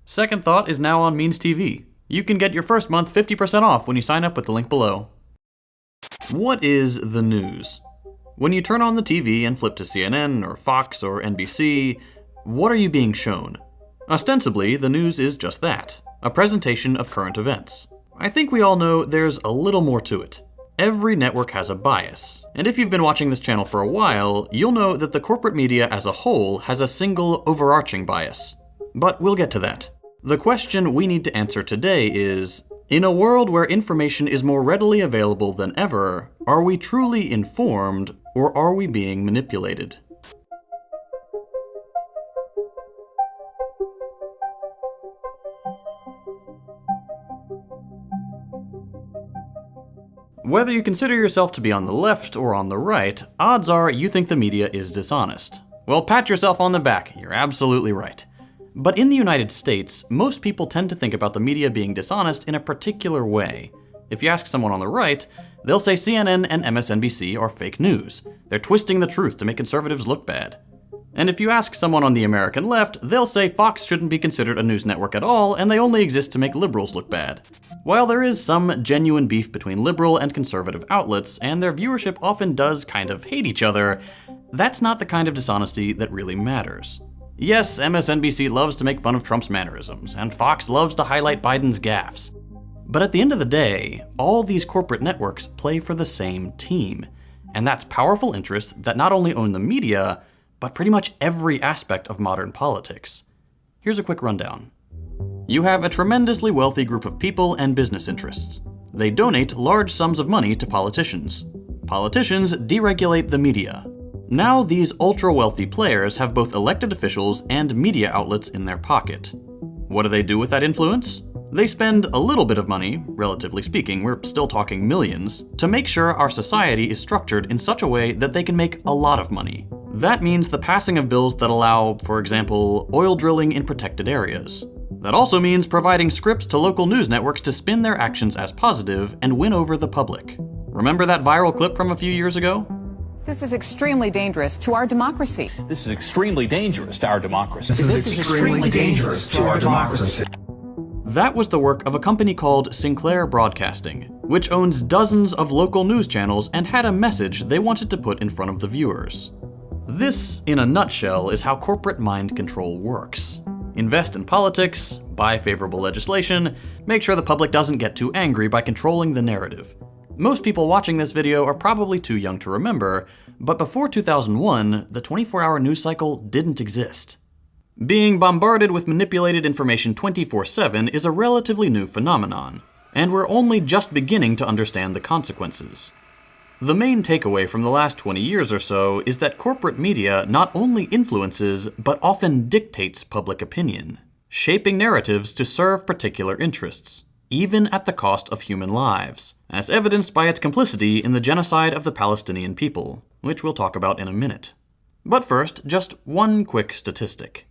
Second Thought is now on Means TV. You can get your first month 50% off when you sign up with the link below. What is the news? When you turn on the TV and flip to CNN or Fox or NBC, what are you being shown? Ostensibly, the news is just that, a presentation of current events. I think we all know there's a little more to it. Every network has a bias, and if you've been watching this channel for a while, you'll know that the corporate media as a whole has a single overarching bias. But we'll get to that. The question we need to answer today is, in a world where information is more readily available than ever, are we truly informed, or are we being manipulated? Whether you consider yourself to be on the left or on the right, odds are you think the media is dishonest. Well, pat yourself on the back, you're absolutely right. But in the United States, most people tend to think about the media being dishonest in a particular way. If you ask someone on the right, they'll say CNN and MSNBC are fake news. They're twisting the truth to make conservatives look bad. And if you ask someone on the American left, they'll say Fox shouldn't be considered a news network at all, and they only exist to make liberals look bad. While there is some genuine beef between liberal and conservative outlets, and their viewership often does kind of hate each other, that's not the kind of dishonesty that really matters. Yes, MSNBC loves to make fun of Trump's mannerisms, and Fox loves to highlight Biden's gaffes. But at the end of the day, all these corporate networks play for the same team, and that's powerful interests that not only own the media, but pretty much every aspect of modern politics. Here's a quick rundown. You have a tremendously wealthy group of people and business interests. They donate large sums of money to politicians. Politicians deregulate the media. Now these ultra-wealthy players have both elected officials and media outlets in their pocket. What do they do with that influence? They spend a little bit of money, relatively speaking, we're still talking millions, to make sure our society is structured in such a way that they can make a lot of money. That means the passing of bills that allow, for example, oil drilling in protected areas. That also means providing scripts to local news networks to spin their actions as positive and win over the public. Remember that viral clip from a few years ago? This is extremely dangerous to our democracy. This is extremely dangerous to our democracy. This is extremely dangerous to our democracy. That was the work of a company called Sinclair Broadcasting, which owns dozens of local news channels and had a message they wanted to put in front of the viewers. This, in a nutshell, is how corporate mind control works. Invest in politics, buy favorable legislation, make sure the public doesn't get too angry by controlling the narrative. Most people watching this video are probably too young to remember, but before 2001, the 24-hour news cycle didn't exist. Being bombarded with manipulated information 24/7 is a relatively new phenomenon, and we're only just beginning to understand the consequences. The main takeaway from the last 20 years or so is that corporate media not only influences, but often dictates public opinion, shaping narratives to serve particular interests, even at the cost of human lives, as evidenced by its complicity in the genocide of the Palestinian people, which we'll talk about in a minute. But first, just one quick statistic.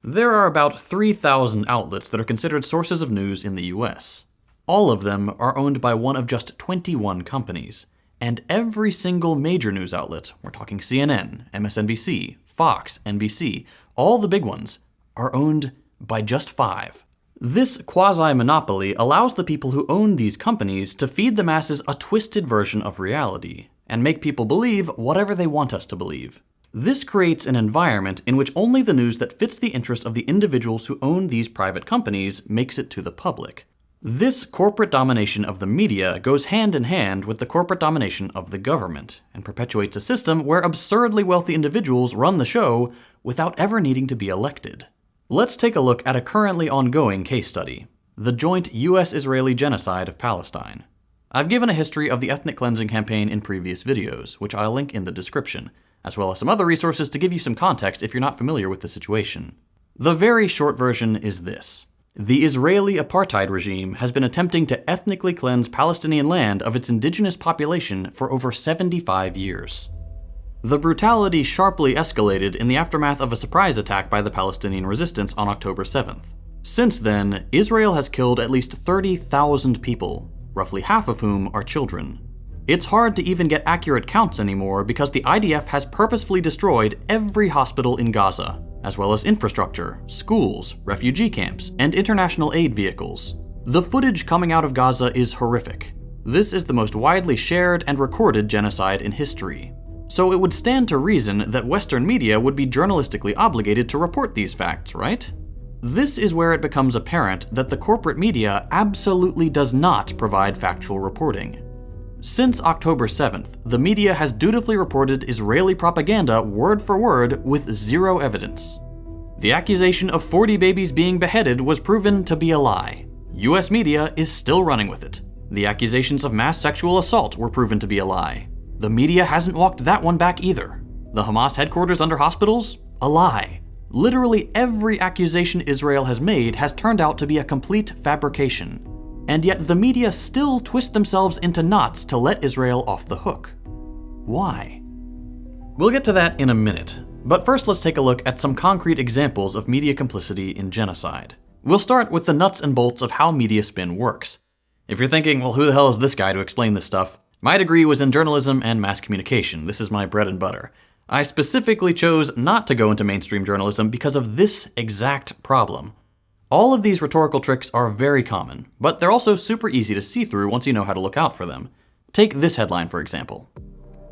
There are about 3,000 outlets that are considered sources of news in the US. All of them are owned by one of just 21 companies. And every single major news outlet, we're talking CNN, MSNBC, Fox, NBC, all the big ones, are owned by just 5. This quasi-monopoly allows the people who own these companies to feed the masses a twisted version of reality, and make people believe whatever they want us to believe. This creates an environment in which only the news that fits the interest of the individuals who own these private companies makes it to the public. This corporate domination of the media goes hand in hand with the corporate domination of the government, and perpetuates a system where absurdly wealthy individuals run the show without ever needing to be elected. Let's take a look at a currently ongoing case study, the joint US-Israeli genocide of Palestine. I've given a history of the ethnic cleansing campaign in previous videos, which I'll link in the description, as well as some other resources to give you some context if you're not familiar with the situation. The very short version is this. The Israeli apartheid regime has been attempting to ethnically cleanse Palestinian land of its indigenous population for over 75 years. The brutality sharply escalated in the aftermath of a surprise attack by the Palestinian resistance on October 7th. Since then, Israel has killed at least 30,000 people, roughly half of whom are children. It's hard to even get accurate counts anymore because the IDF has purposefully destroyed every hospital in Gaza, as well as infrastructure, schools, refugee camps, and international aid vehicles. The footage coming out of Gaza is horrific. This is the most widely shared and recorded genocide in history. So it would stand to reason that Western media would be journalistically obligated to report these facts, right? This is where it becomes apparent that the corporate media absolutely does not provide factual reporting. Since October 7th, the media has dutifully reported Israeli propaganda word for word with zero evidence. The accusation of 40 babies being beheaded was proven to be a lie. US media is still running with it. The accusations of mass sexual assault were proven to be a lie. The media hasn't walked that one back either. The Hamas headquarters under hospitals? A lie. Literally every accusation Israel has made has turned out to be a complete fabrication. And yet the media still twist themselves into knots to let Israel off the hook. Why? We'll get to that in a minute, but first let's take a look at some concrete examples of media complicity in genocide. We'll start with the nuts and bolts of how media spin works. If you're thinking, well, who the hell is this guy to explain this stuff? My degree was in journalism and mass communication. This is my bread and butter. I specifically chose not to go into mainstream journalism because of this exact problem. All of these rhetorical tricks are very common, but they're also super easy to see through once you know how to look out for them. Take this headline, for example.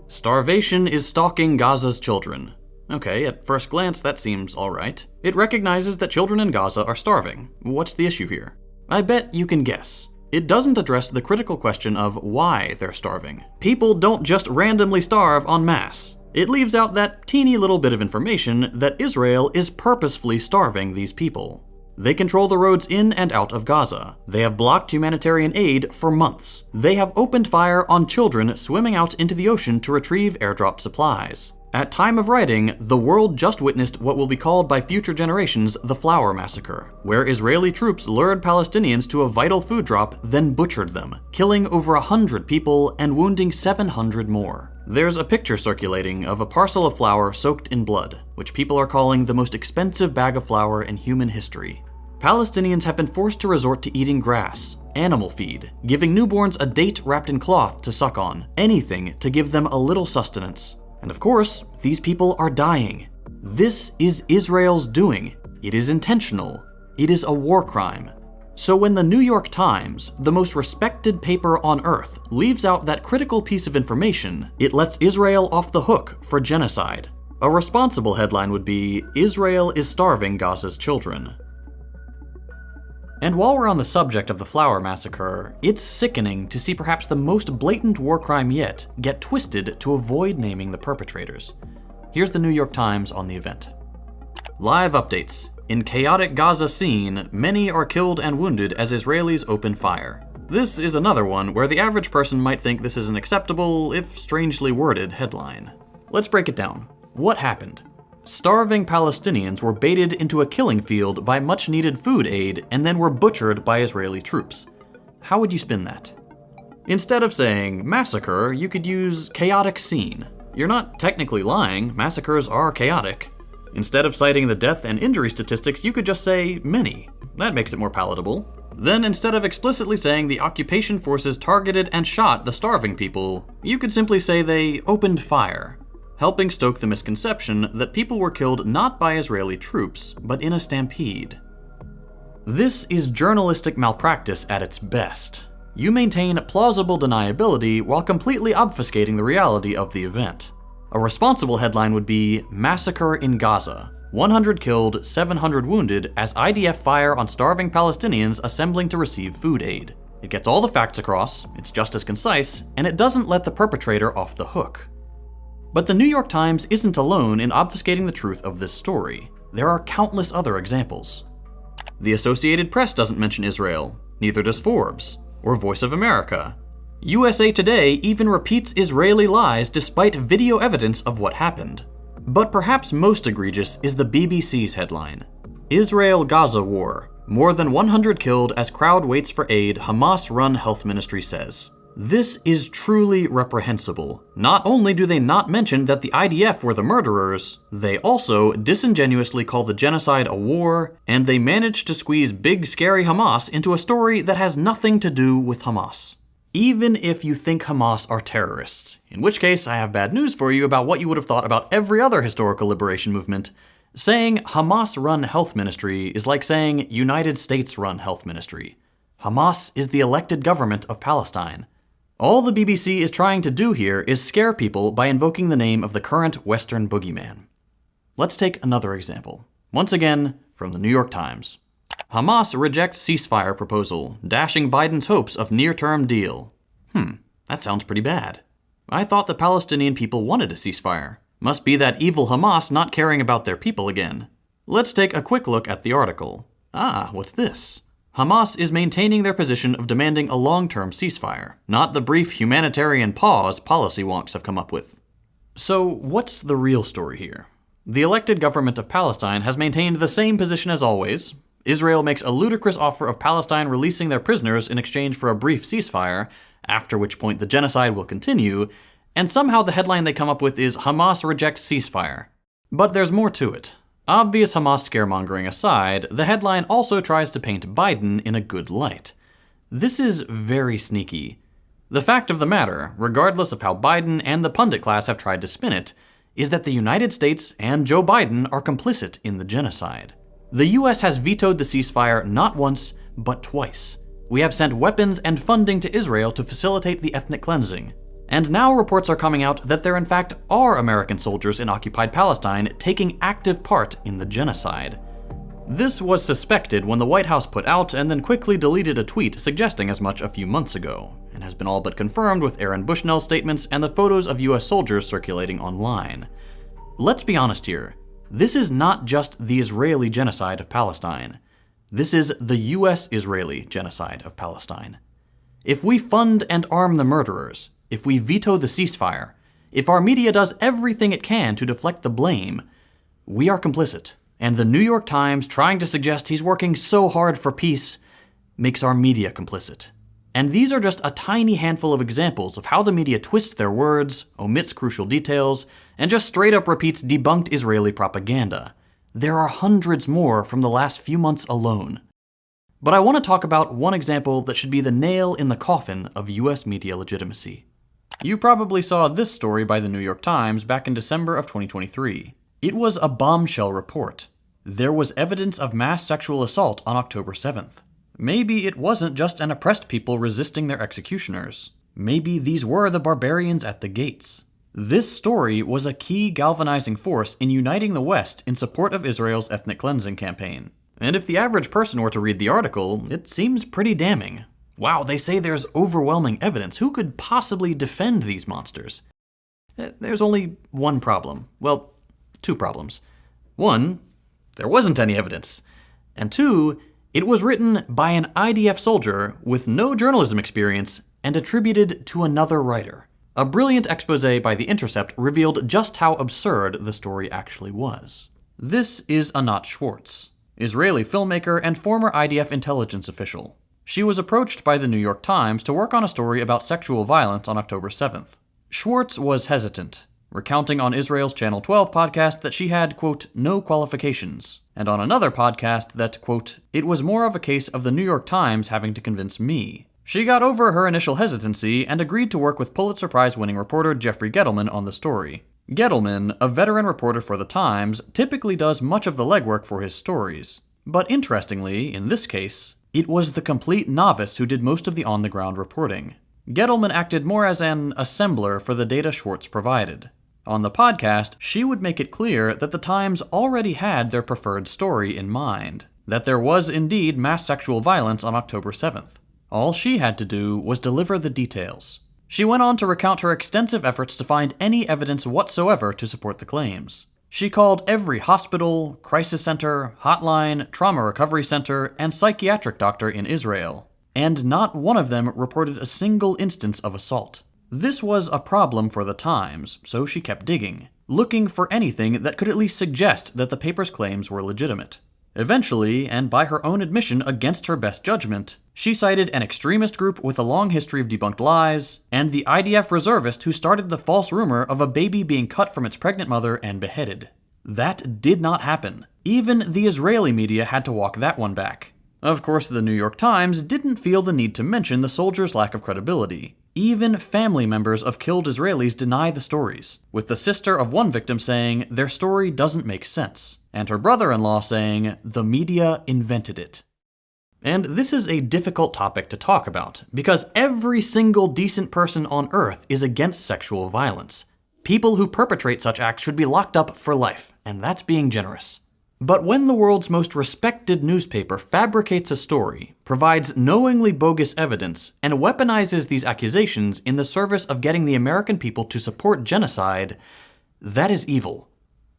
Starvation is stalking Gaza's children. Okay, at first glance that seems alright. It recognizes that children in Gaza are starving. What's the issue here? I bet you can guess. It doesn't address the critical question of why they're starving. People don't just randomly starve en masse. It leaves out that teeny little bit of information that Israel is purposefully starving these people. They control the roads in and out of Gaza. They have blocked humanitarian aid for months. They have opened fire on children swimming out into the ocean to retrieve airdrop supplies. At time of writing, the world just witnessed what will be called by future generations the Flower Massacre, where Israeli troops lured Palestinians to a vital food drop, then butchered them, killing over 100 people and wounding 700 more. There's a picture circulating of a parcel of flour soaked in blood, which people are calling the most expensive bag of flour in human history. Palestinians have been forced to resort to eating grass, animal feed, giving newborns a date wrapped in cloth to suck on, anything to give them a little sustenance. And of course, these people are dying. This is Israel's doing. It is intentional. It is a war crime. So when the New York Times, the most respected paper on earth, leaves out that critical piece of information, it lets Israel off the hook for genocide. A responsible headline would be, Israel is starving Gaza's children. And while we're on the subject of the Flower Massacre, it's sickening to see perhaps the most blatant war crime yet get twisted to avoid naming the perpetrators. Here's the New York Times on the event. Live updates. In chaotic Gaza scene, many are killed and wounded as Israelis open fire. This is another one where the average person might think this is an acceptable, if strangely worded, headline. Let's break it down. What happened? Starving Palestinians were baited into a killing field by much-needed food aid and then were butchered by Israeli troops. How would you spin that? Instead of saying massacre, you could use chaotic scene. You're not technically lying, massacres are chaotic. Instead of citing the death and injury statistics, you could just say many. That makes it more palatable. Then instead of explicitly saying the occupation forces targeted and shot the starving people, you could simply say they opened fire, helping stoke the misconception that people were killed not by Israeli troops, but in a stampede. This is journalistic malpractice at its best. You maintain plausible deniability while completely obfuscating the reality of the event. A responsible headline would be, Massacre in Gaza. 100 killed, 700 wounded as IDF fire on starving Palestinians assembling to receive food aid. It gets all the facts across, it's just as concise, and it doesn't let the perpetrator off the hook. But the New York Times isn't alone in obfuscating the truth of this story. There are countless other examples. The Associated Press doesn't mention Israel, neither does Forbes, or Voice of America. USA Today even repeats Israeli lies despite video evidence of what happened. But perhaps most egregious is the BBC's headline. Israel-Gaza war. More than 100 killed as crowd waits for aid, Hamas-run health ministry says. This is truly reprehensible. Not only do they not mention that the IDF were the murderers, they also disingenuously call the genocide a war, and they manage to squeeze big scary Hamas into a story that has nothing to do with Hamas. Even if you think Hamas are terrorists, in which case I have bad news for you about what you would have thought about every other historical liberation movement. Saying Hamas-run health ministry is like saying United States-run health ministry. Hamas is the elected government of Palestine. All the BBC is trying to do here is scare people by invoking the name of the current Western boogeyman. Let's take another example. Once again, from the New York Times. Hamas rejects ceasefire proposal, dashing Biden's hopes of near-term deal. That sounds pretty bad. I thought the Palestinian people wanted a ceasefire. Must be that evil Hamas not caring about their people again. Let's take a quick look at the article. What's this? Hamas is maintaining their position of demanding a long-term ceasefire, not the brief humanitarian pause policy wonks have come up with. So what's the real story here? The elected government of Palestine has maintained the same position as always. Israel makes a ludicrous offer of Palestine releasing their prisoners in exchange for a brief ceasefire, after which point the genocide will continue, and somehow the headline they come up with is Hamas rejects ceasefire. But there's more to it. Obvious Hamas scaremongering aside, the headline also tries to paint Biden in a good light. This is very sneaky. The fact of the matter, regardless of how Biden and the pundit class have tried to spin it, is that the United States and Joe Biden are complicit in the genocide. The US has vetoed the ceasefire not once, but twice. We have sent weapons and funding to Israel to facilitate the ethnic cleansing. And now reports are coming out that there in fact are American soldiers in occupied Palestine taking active part in the genocide. This was suspected when the White House put out and then quickly deleted a tweet suggesting as much a few months ago, and has been all but confirmed with Aaron Bushnell's statements and the photos of US soldiers circulating online. Let's be honest here. This is not just the Israeli genocide of Palestine. This is the US-Israeli genocide of Palestine. If we fund and arm the murderers, if we veto the ceasefire, if our media does everything it can to deflect the blame, we are complicit. And the New York Times trying to suggest he's working so hard for peace makes our media complicit. And these are just a tiny handful of examples of how the media twists their words, omits crucial details, and just straight up repeats debunked Israeli propaganda. There are hundreds more from the last few months alone. But I want to talk about one example that should be the nail in the coffin of US media legitimacy. You probably saw this story by the New York Times back in December of 2023. It was a bombshell report. There was evidence of mass sexual assault on October 7th. Maybe it wasn't just an oppressed people resisting their executioners. Maybe these were the barbarians at the gates. This story was a key galvanizing force in uniting the West in support of Israel's ethnic cleansing campaign. And if the average person were to read the article, it seems pretty damning. Wow, they say there's overwhelming evidence. Who could possibly defend these monsters? There's only one problem. Well, two problems. One, there wasn't any evidence. And two, it was written by an IDF soldier with no journalism experience and attributed to another writer. A brilliant expose by The Intercept revealed just how absurd the story actually was. This is Anat Schwartz, Israeli filmmaker and former IDF intelligence official. She was approached by the New York Times to work on a story about sexual violence on October 7th. Schwartz was hesitant, recounting on Israel's Channel 12 podcast that she had, quote, no qualifications, and on another podcast that, quote, it was more of a case of the New York Times having to convince me. She got over her initial hesitancy and agreed to work with Pulitzer Prize-winning reporter Jeffrey Gettleman on the story. Gettleman, a veteran reporter for the Times, typically does much of the legwork for his stories. But interestingly, in this case, it was the complete novice who did most of the on-the-ground reporting. Gettleman acted more as an assembler for the data Schwartz provided. On the podcast, she would make it clear that the Times already had their preferred story in mind, that there was indeed mass sexual violence on October 7th. All she had to do was deliver the details. She went on to recount her extensive efforts to find any evidence whatsoever to support the claims. She called every hospital, crisis center, hotline, trauma recovery center, and psychiatric doctor in Israel, and not one of them reported a single instance of assault. This was a problem for the Times, so she kept digging, looking for anything that could at least suggest that the paper's claims were legitimate. Eventually, and by her own admission against her best judgment, she cited an extremist group with a long history of debunked lies, and the IDF reservist who started the false rumor of a baby being cut from its pregnant mother and beheaded. That did not happen. Even the Israeli media had to walk that one back. Of course, the New York Times didn't feel the need to mention the soldiers' lack of credibility. Even family members of killed Israelis deny the stories, with the sister of one victim saying their story doesn't make sense, and her brother-in-law saying the media invented it. And this is a difficult topic to talk about, because every single decent person on Earth is against sexual violence. People who perpetrate such acts should be locked up for life, and that's being generous. But when the world's most respected newspaper fabricates a story, provides knowingly bogus evidence, and weaponizes these accusations in the service of getting the American people to support genocide, that is evil.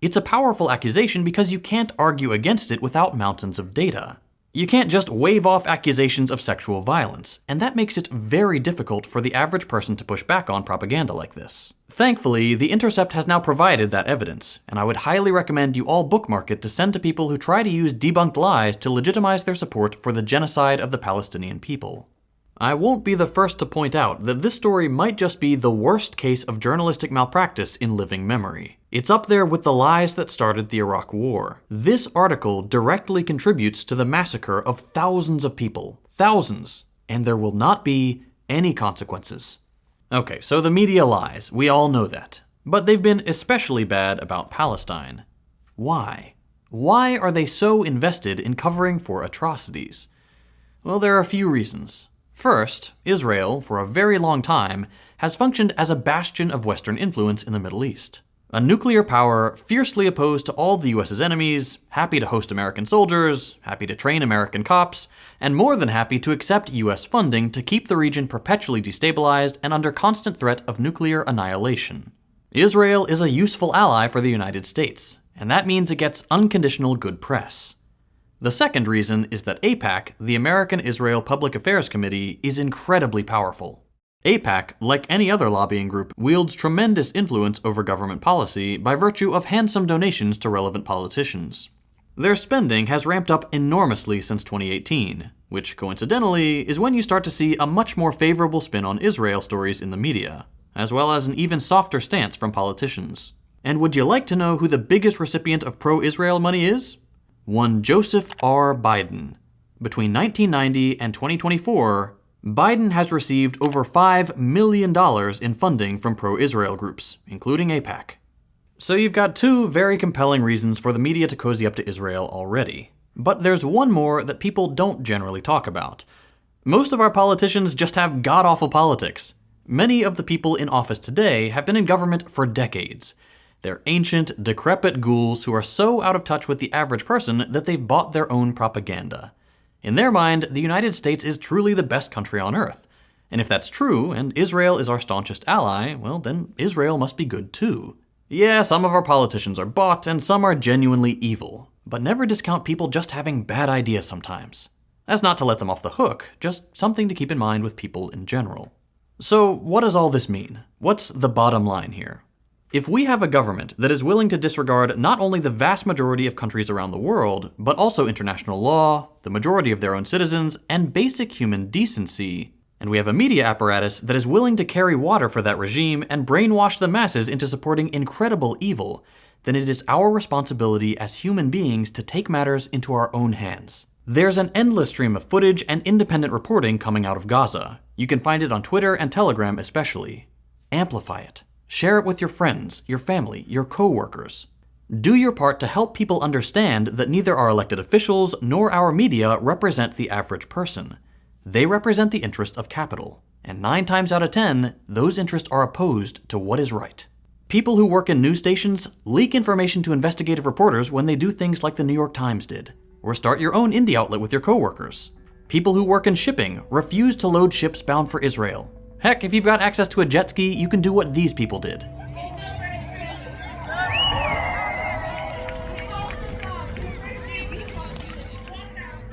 It's a powerful accusation because you can't argue against it without mountains of data. You can't just wave off accusations of sexual violence, and that makes it very difficult for the average person to push back on propaganda like this. Thankfully, The Intercept has now provided that evidence, and I would highly recommend you all bookmark it to send to people who try to use debunked lies to legitimize their support for the genocide of the Palestinian people. I won't be the first to point out that this story might just be the worst case of journalistic malpractice in living memory. It's up there with the lies that started the Iraq War. This article directly contributes to the massacre of thousands of people. Thousands. And there will not be any consequences. Okay, so the media lies. We all know that. But they've been especially bad about Palestine. Why? Why are they so invested in covering for atrocities? Well, there are a few reasons. First, Israel, for a very long time, has functioned as a bastion of Western influence in the Middle East. A nuclear power fiercely opposed to all the US's enemies, happy to host American soldiers, happy to train American cops, and more than happy to accept US funding to keep the region perpetually destabilized and under constant threat of nuclear annihilation. Israel is a useful ally for the United States, and that means it gets unconditional good press. The second reason is that AIPAC, the American Israel Public Affairs Committee, is incredibly powerful. AIPAC, like any other lobbying group, wields tremendous influence over government policy by virtue of handsome donations to relevant politicians. Their spending has ramped up enormously since 2018, which coincidentally is when you start to see a much more favorable spin on Israel stories in the media, as well as an even softer stance from politicians. And would you like to know who the biggest recipient of pro-Israel money is? One Joseph R. Biden. Between 1990 and 2024, Biden has received over $5 million in funding from pro-Israel groups, including AIPAC. So you've got two very compelling reasons for the media to cozy up to Israel already. But there's one more that people don't generally talk about. Most of our politicians just have god-awful politics. Many of the people in office today have been in government for decades. They're ancient, decrepit ghouls who are so out of touch with the average person that they've bought their own propaganda. In their mind, the United States is truly the best country on Earth. And if that's true, and Israel is our staunchest ally, well, then Israel must be good too. Yeah, some of our politicians are bought, and some are genuinely evil. But never discount people just having bad ideas sometimes. That's not to let them off the hook, just something to keep in mind with people in general. So, what does all this mean? What's the bottom line here? If we have a government that is willing to disregard not only the vast majority of countries around the world, but also international law, the majority of their own citizens, and basic human decency, and we have a media apparatus that is willing to carry water for that regime and brainwash the masses into supporting incredible evil, then it is our responsibility as human beings to take matters into our own hands. There's an endless stream of footage and independent reporting coming out of Gaza. You can find it on Twitter and Telegram especially. Amplify it. Share it with your friends, your family, your co-workers. Do your part to help people understand that neither our elected officials nor our media represent the average person. They represent the interest of capital, and 9 times out of 10, those interests are opposed to what is right. People who work in news stations leak information to investigative reporters when they do things like the New York Times did, or start your own indie outlet with your co-workers. People who work in shipping refuse to load ships bound for Israel. Heck, if you've got access to a jet ski, you can do what these people did.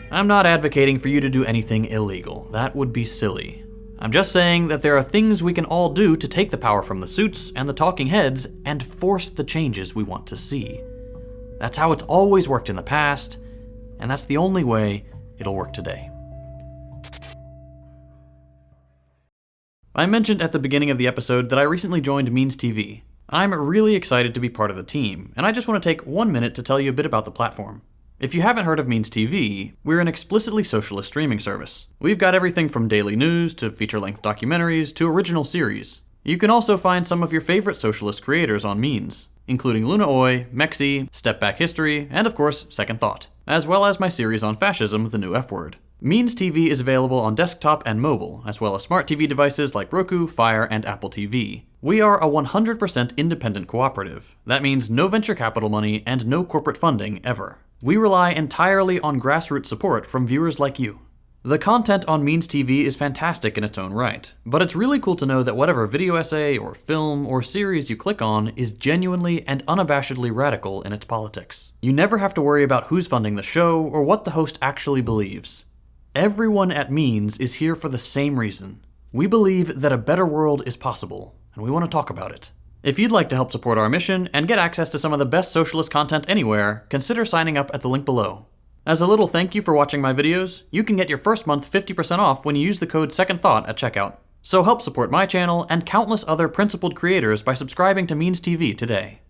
I'm not advocating for you to do anything illegal. That would be silly. I'm just saying that there are things we can all do to take the power from the suits and the talking heads and force the changes we want to see. That's how it's always worked in the past, and that's the only way it'll work today. I mentioned at the beginning of the episode that I recently joined Means TV. I'm really excited to be part of the team, and I just want to take 1 minute to tell you a bit about the platform. If you haven't heard of Means TV, we're an explicitly socialist streaming service. We've got everything from daily news to feature-length documentaries to original series. You can also find some of your favorite socialist creators on Means, including Luna Oi, Mexi, Step Back History, and of course, Second Thought, as well as my series on fascism, The New F Word. Means TV is available on desktop and mobile, as well as smart TV devices like Roku, Fire, and Apple TV. We are a 100% independent cooperative. That means no venture capital money and no corporate funding ever. We rely entirely on grassroots support from viewers like you. The content on Means TV is fantastic in its own right, but it's really cool to know that whatever video essay or film or series you click on is genuinely and unabashedly radical in its politics. You never have to worry about who's funding the show or what the host actually believes. Everyone at Means is here for the same reason. We believe that a better world is possible, and we want to talk about it. If you'd like to help support our mission and get access to some of the best socialist content anywhere, consider signing up at the link below. As a little thank you for watching my videos, you can get your first month 50% off when you use the code SECONDTHOUGHT at checkout. So help support my channel and countless other principled creators by subscribing to Means TV today.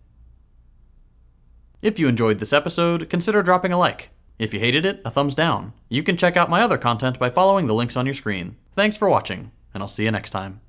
If you enjoyed this episode, consider dropping a like. If you hated it, a thumbs down. You can check out my other content by following the links on your screen. Thanks for watching, and I'll see you next time.